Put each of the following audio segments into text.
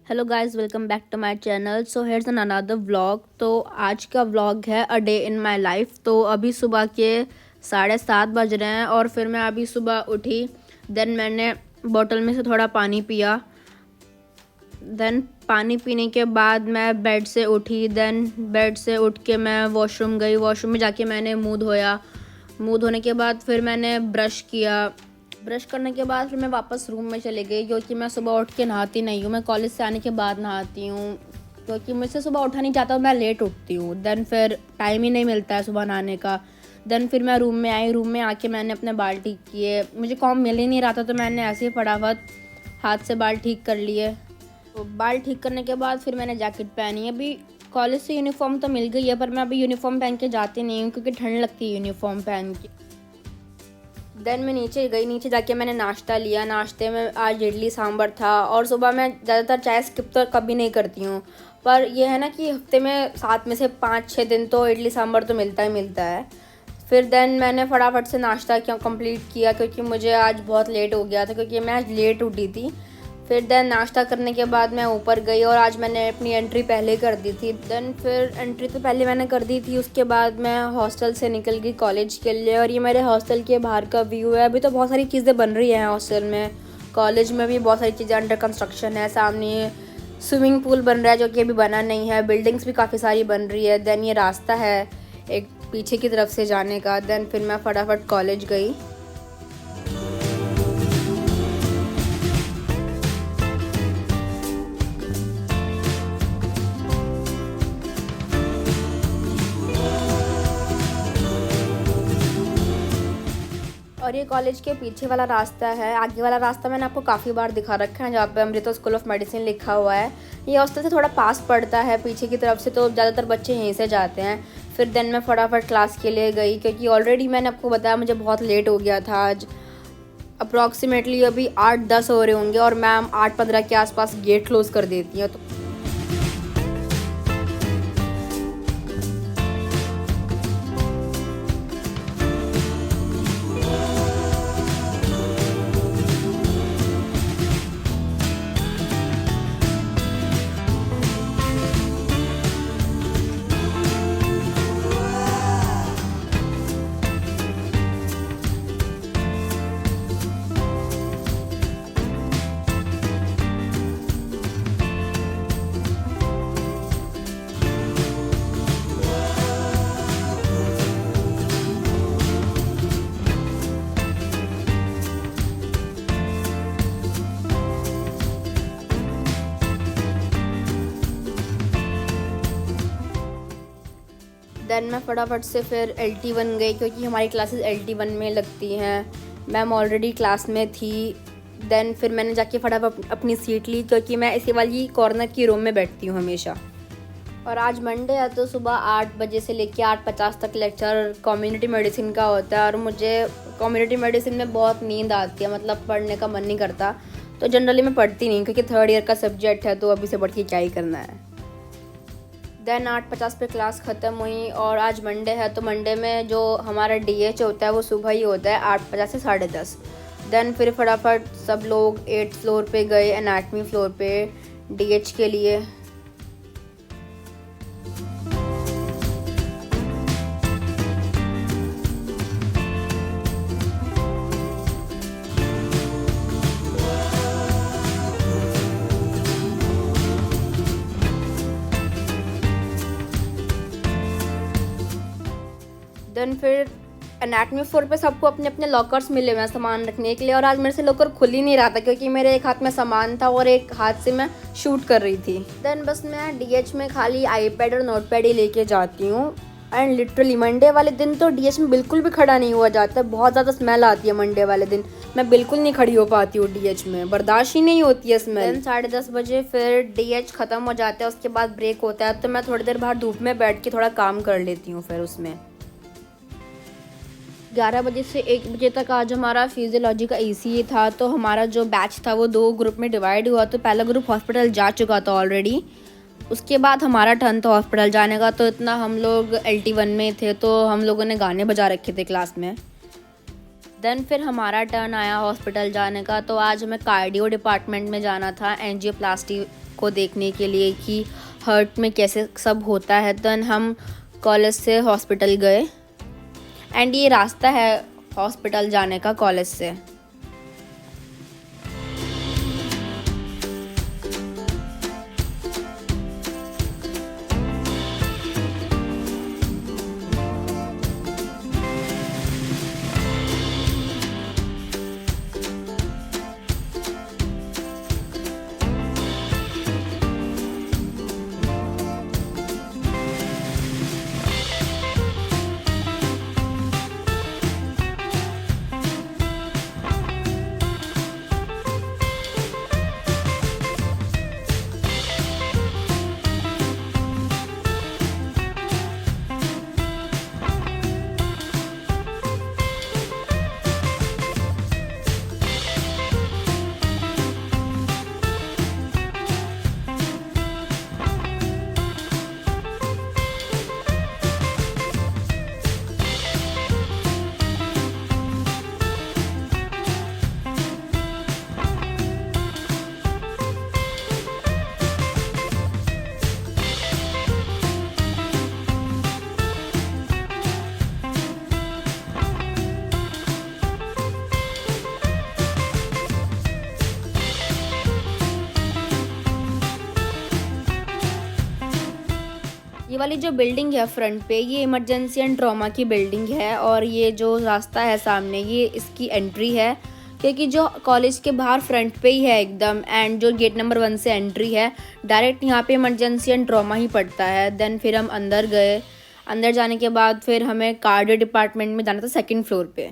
Hello guys, welcome back to my channel. So here's an another vlog. तो आज का vlog है a day in my life. तो अभी सुबह के 7:30 बज रहे हैं और फिर मैं अभी सुबह उठी। देन मैंने बोतल में से थोड़ा पानी पिया। देन पानी पीने के बाद मैं बेड से उठी। देन बेड से उठ के मैं वॉशरूम गई। वॉशरूम में जाके मैंने मुंह धोया। मुंह धोने के बाद फिर मैंने ब्रश किया। ब्रश करने के बाद फिर मैं वापस रूम में चली गई, क्योंकि मैं सुबह उठ के नहाती नहीं हूँ। मैं कॉलेज से आने के बाद नहाती हूँ, क्योंकि मुझसे सुबह उठा नहीं जाता, मैं लेट उठती हूँ। देन फिर टाइम ही नहीं मिलता है सुबह नहाने का। देन फिर मैं रूम में आई। रूम में आके मैंने अपने बाल ठीक किए। मुझे कॉम्ब मिल ही नहीं रहा था, तो मैंने ऐसे ही फटाफट हाथ से बाल ठीक कर लिए। तो बाल ठीक करने के बाद फिर मैंने जैकेट पहनी। अभी कॉलेज से यूनिफॉर्म तो मिल गई है, पर मैं अभी यूनिफॉर्म पहन के जाती नहीं हूँ, क्योंकि ठंड लगती है यूनिफॉर्म पहन के। देन मैं नीचे गई। नीचे जाके मैंने नाश्ता लिया। नाश्ते में आज इडली सांभर था। और सुबह मैं ज़्यादातर चाय स्किप तो कभी नहीं करती हूँ, पर यह है ना कि हफ्ते में 7 में से 5-6 दिन तो इडली सांभर तो मिलता ही मिलता है। फिर देन मैंने फटाफट से नाश्ता कंप्लीट किया, क्योंकि मुझे आज बहुत लेट हो गया था, क्योंकि मैं आज लेट उठी थी। फिर देन नाश्ता करने के बाद मैं ऊपर गई, और आज मैंने अपनी एंट्री पहले कर दी थी। देन फिर एंट्री तो पहले मैंने कर दी थी। उसके बाद मैं हॉस्टल से निकल गई कॉलेज के लिए। और ये मेरे हॉस्टल के बाहर का व्यू है। अभी तो बहुत सारी चीज़ें बन रही हैं हॉस्टल में। कॉलेज में भी बहुत सारी चीज़ें अंडर कंस्ट्रक्शन है। सामने स्विमिंग पूल बन रहा है, जो कि अभी बना नहीं है। बिल्डिंग्स भी काफ़ी सारी बन रही है। देन ये रास्ता है एक पीछे की तरफ से जाने का। देन फिर मैं फटाफट कॉलेज गई। और ये कॉलेज के पीछे वाला रास्ता है। आगे वाला रास्ता मैंने आपको काफ़ी बार दिखा रखा है, जहाँ पे अमृता स्कूल ऑफ मेडिसिन लिखा हुआ है। ये हॉस्टल से थोड़ा पास पड़ता है पीछे की तरफ से, तो ज़्यादातर बच्चे यहीं से जाते हैं। फिर देन मैं फटाफट क्लास के लिए गई, क्योंकि ऑलरेडी मैंने आपको बताया मुझे बहुत लेट हो गया था आज। अप्रॉक्सीमेटली अभी 8-10 हो रहे होंगे, और मैम 8:15 के आसपास गेट क्लोज़ कर देती हैं। तो देन मैं फटाफट से फिर LT1 गई, क्योंकि हमारी क्लासेस LT1 में लगती हैं। मैम ऑलरेडी क्लास में थी। देन फिर मैंने जाके फटाफट अपनी सीट ली, क्योंकि मैं इसी वाली कॉर्नर की रूम में बैठती हूँ हमेशा। और आज मंडे है, तो सुबह 8 बजे से लेकर 8:50 तक लेक्चर कम्युनिटी मेडिसिन का होता है। और मुझे कम्युनिटी मेडिसिन में बहुत नींद आती है, मतलब पढ़ने का मन नहीं करता। तो जनरली मैं पढ़ती नहीं, क्योंकि 3rd ईयर का सब्जेक्ट है, तो अभी से बढ़ के क्या ही करना है। देन 8:50 पे क्लास ख़त्म हुई। और आज मंडे है, तो मंडे में जो हमारा DH होता है वो सुबह ही होता है 8:50 से 10:30। देन फिर फटाफट सब लोग 8th फ्लोर पे गए, एनाटमी फ्लोर पे DH के लिए। देन फिर एनाटमी फ्लोर पे सबको अपने अपने लॉकर्स मिले हुए हैं सामान रखने के लिए। और आज मेरे से लॉकर खुल ही नहीं रहा था, क्योंकि मेरे एक हाथ में सामान था और एक हाथ से मैं शूट कर रही थी। देन बस मैं DH में खाली iPad और नोटपैड ही लेके जाती हूँ। एंड लिटरली मंडे वाले दिन तो DH में बिल्कुल भी खड़ा नहीं हुआ जाता। बहुत ज़्यादा स्मेल आती है मंडे वाले दिन। मैं बिल्कुल नहीं खड़ी हो पाती हूँ DH में, बर्दाश्त ही नहीं होती है स्मेल। देन 10:30 बजे फिर DH ख़त्म हो जाता है। उसके बाद ब्रेक होता है, तो मैं थोड़ी देर बाहर धूप में बैठ के थोड़ा काम कर लेती हूँ। फिर उसमें 11 बजे से 1 बजे तक आज हमारा फिजियोलॉजी का ECE था। तो हमारा जो बैच था वो 2 ग्रुप में डिवाइड हुआ। तो पहला ग्रुप हॉस्पिटल जा चुका था ऑलरेडी। उसके बाद हमारा टर्न था हॉस्पिटल जाने का। तो इतना हम लोग LT1 में थे, तो हम लोगों ने गाने बजा रखे थे क्लास में। देन फिर हमारा टर्न आया हॉस्पिटल जाने का। तो आज हमें कार्डियो डिपार्टमेंट में जाना था एंजियोप्लास्टी को देखने के लिए कि हार्ट में कैसे सब होता है। देन हम कॉलेज से हॉस्पिटल गए एंड ये रास्ता है हॉस्पिटल जाने का कॉलेज से। ये वाली जो बिल्डिंग है फ्रंट पे, ये इमरजेंसी एंड ट्रॉमा की बिल्डिंग है और ये जो रास्ता है सामने, ये इसकी एंट्री है क्योंकि जो कॉलेज के बाहर फ्रंट पे ही है एकदम। एंड जो गेट नंबर 1 से एंट्री है डायरेक्ट यहाँ पे इमरजेंसी एंड ट्रॉमा ही पड़ता है। देन फिर हम अंदर गए। अंदर जाने के बाद फिर हमें कार्डियो डिपार्टमेंट में जाना था 2nd फ्लोर पे।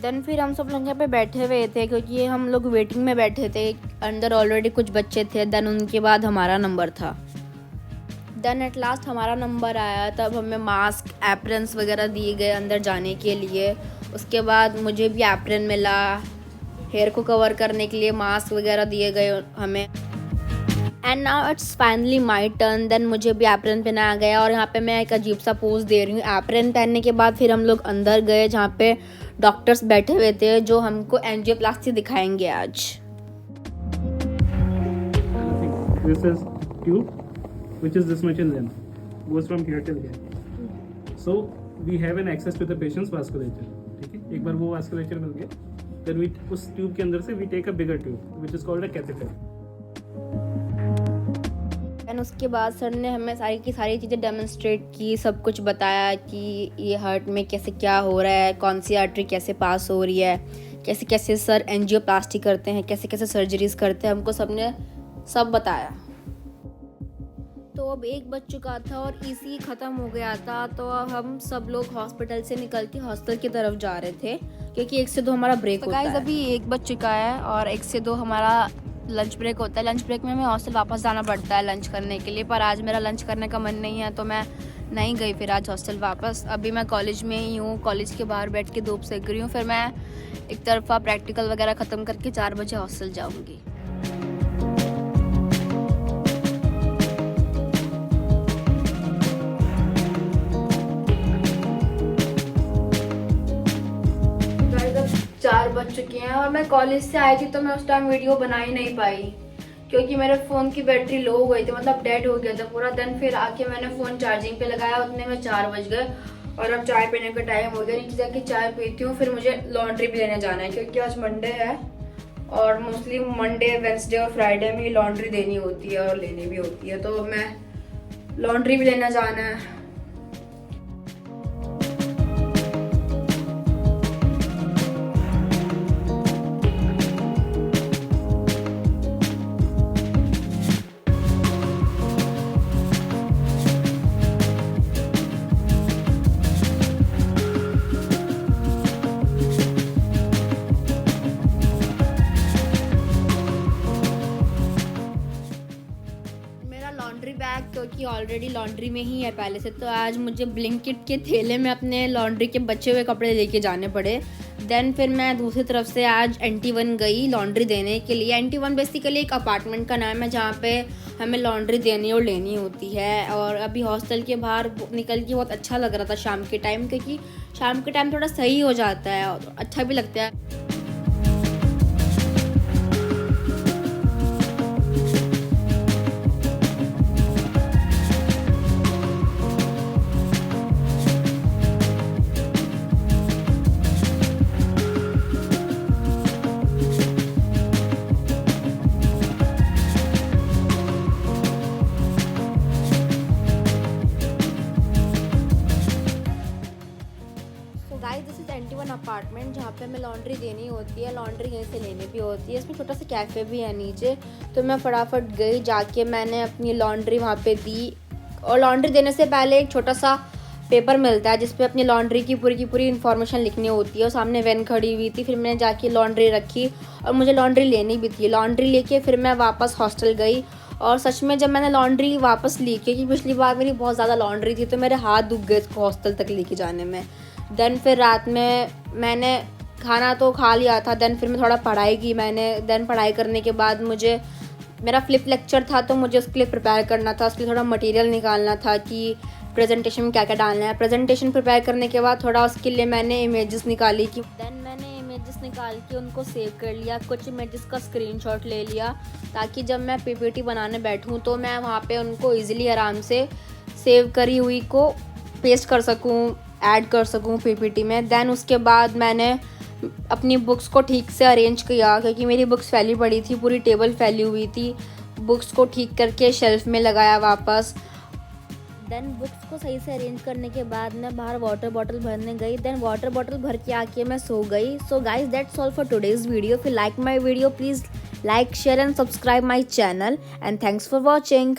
देन फिर हम सब लोग यहाँ पे बैठे हुए थे क्योंकि हम लोग वेटिंग में बैठे थे। अंदर ऑलरेडी कुछ बच्चे थे। देन उनके बाद हमारा नंबर था। देन एट लास्ट हमारा नंबर आया। तब हमें मास्क एप्रन्स वगैरह दिए गए अंदर जाने के लिए। उसके बाद मुझे भी एप्रन मिला, हेयर को कवर करने के लिए मास्क वगैरह दिए गए हमें। And now it's finally my turn. Then मुझे भी एप्रन पहनाया गया और यहाँ पे मैं एक अजीब सा पोज दे रही हूँ। एप्रन पहनने के बाद फिर हम लोग अंदर गए जहाँ पे डॉक्टर्स बैठे हुए थे जो हमको एंजियोप्लास्टी दिखाएंगे आज। This is tube which is this much in length, goes from here till here. So we have an access to the patient's vasculature. ठीक है, एक बार वो vasculature मिल गया, then we उस ट्यूब के अंदर से we take a bigger tube which is called a catheter. And उसके बाद सर ने हमें सारी की सारी चीज़ें डेमोन्स्ट्रेट की, सब कुछ बताया कि ये हार्ट में कैसे क्या हो रहा है, कौन सी आर्टरी कैसे पास हो रही है, कैसे कैसे सर एंजियोप्लास्टी करते हैं, कैसे कैसे सर्जरीज करते हैं, हमको सब ने सब बताया। तो तो अब 1 बज चुका था और ईसी ख़त्म हो गया था, तो अब हम सब लोग हॉस्पिटल से निकल के हॉस्टल की तरफ जा रहे थे क्योंकि 1 से 2 हमारा ब्रेक होता है। अभी 1 बज चुका है और 1 से 2 हमारा लंच ब्रेक होता है। लंच ब्रेक में हमें हॉस्टल वापस जाना पड़ता है लंच करने के लिए, पर आज मेरा लंच करने का मन नहीं है तो मैं नहीं गई फिर आज हॉस्टल वापस। अभी मैं कॉलेज में ही हूँ, कॉलेज के बाहर बैठ के धूप सेक रही हूँ। फिर मैं एक तरफा प्रैक्टिकल वगैरह ख़त्म करके 4 बजे हॉस्टल जाऊँगी। गाइस अब 4 बज चुके हैं और मैं कॉलेज से आई थी तो मैं उस टाइम वीडियो बना ही नहीं पाई क्योंकि मेरे फ़ोन की बैटरी लो हो गई थी, मतलब डेड हो गया था पूरा। दिन फिर आके मैंने फ़ोन चार्जिंग पे लगाया, उतने में 4 बज गए और अब चाय पीने का टाइम हो गया। नीचे जाके चाय पीती हूँ, फिर मुझे लॉन्ड्री भी लेने जाना है क्योंकि आज मंडे है और मोस्टली मंडे, वेंसडे और फ्राइडे में लॉन्ड्री देनी होती है और लेनी भी होती है, तो मैं लॉन्ड्री भी लेना जाना है। लॉन्ड्री बैग क्योंकि ऑलरेडी लॉन्ड्री में ही है पहले से, तो आज मुझे ब्लिंकिट के थैले में अपने लॉन्ड्री के बचे हुए कपड़े लेके जाने पड़े। देन फिर मैं दूसरी तरफ से आज NT1 गई लॉन्ड्री देने के लिए। NT1 बेसिकली एक अपार्टमेंट का नाम है जहाँ पे हमें लॉन्ड्री देनी और लेनी होती है। और अभी हॉस्टल के बाहर निकल के बहुत अच्छा लग रहा था शाम के टाइम, क्योंकि शाम के टाइम थोड़ा सही हो जाता है और अच्छा भी लगता है। Guys this is NT1 apartment जहाँ पे हमें लॉन्ड्री देनी होती है, लॉन्ड्री यहीं से लेनी भी होती है। इसमें छोटा सा कैफ़े भी है नीचे, तो मैं फटाफट गई, जाके मैंने अपनी लॉन्ड्री वहाँ पे दी। और लॉन्ड्री देने से पहले एक छोटा सा पेपर मिलता है जिसपे अपनी लॉन्ड्री की पूरी इन्फॉर्मेशन लिखनी होती है। और सामने वैन खड़ी हुई थी, फिर मैंने जाके लॉन्ड्री रखी और मुझे लॉन्ड्री लेनी भी थी। लॉन्ड्री लेके फिर मैं वापस हॉस्टल गई और सच में जब मैंने लॉन्ड्री वापस ली, क्योंकि पिछली बार मेरी बहुत ज़्यादा लॉन्ड्री थी तो मेरे हाथ दुख गए इसको हॉस्टल तक लेके जाने में। देन फिर रात में मैंने खाना तो खा लिया था, देन फिर मैं थोड़ा पढ़ाई की मैंने। देन पढ़ाई करने के बाद मुझे मेरा फ्लिप लेक्चर था तो मुझे उसके लिए प्रिपेयर करना था, उसके लिए थोड़ा मटेरियल निकालना था कि प्रेजेंटेशन में क्या क्या डालना है। प्रेजेंटेशन प्रिपेयर करने के बाद थोड़ा उसके लिए मैंने इमेजेस निकाली कि देन मैंने इमेजेस निकाल के उनको सेव कर लिया, कुछ इमेजेस का स्क्रीनशॉट ले लिया ताकि जब मैं PPT बनाने बैठूँ तो मैं वहाँ पे उनको ईजिली आराम से सेव करी हुई को पेस्ट कर सकूँ, ऐड कर सकूँ PPT में। देन उसके बाद मैंने अपनी बुक्स को ठीक से अरेंज किया क्योंकि मेरी बुक्स फैली पड़ी थी, पूरी टेबल फैली हुई थी। बुक्स को ठीक करके शेल्फ में लगाया वापस। देन बुक्स को सही से अरेंज करने के बाद मैं बाहर वाटर बॉटल भरने गई। देन वाटर बॉटल भर के आके मैं सो गई। So guys that's all for today's video. If you like my video please like, share and subscribe my channel and thanks for watching.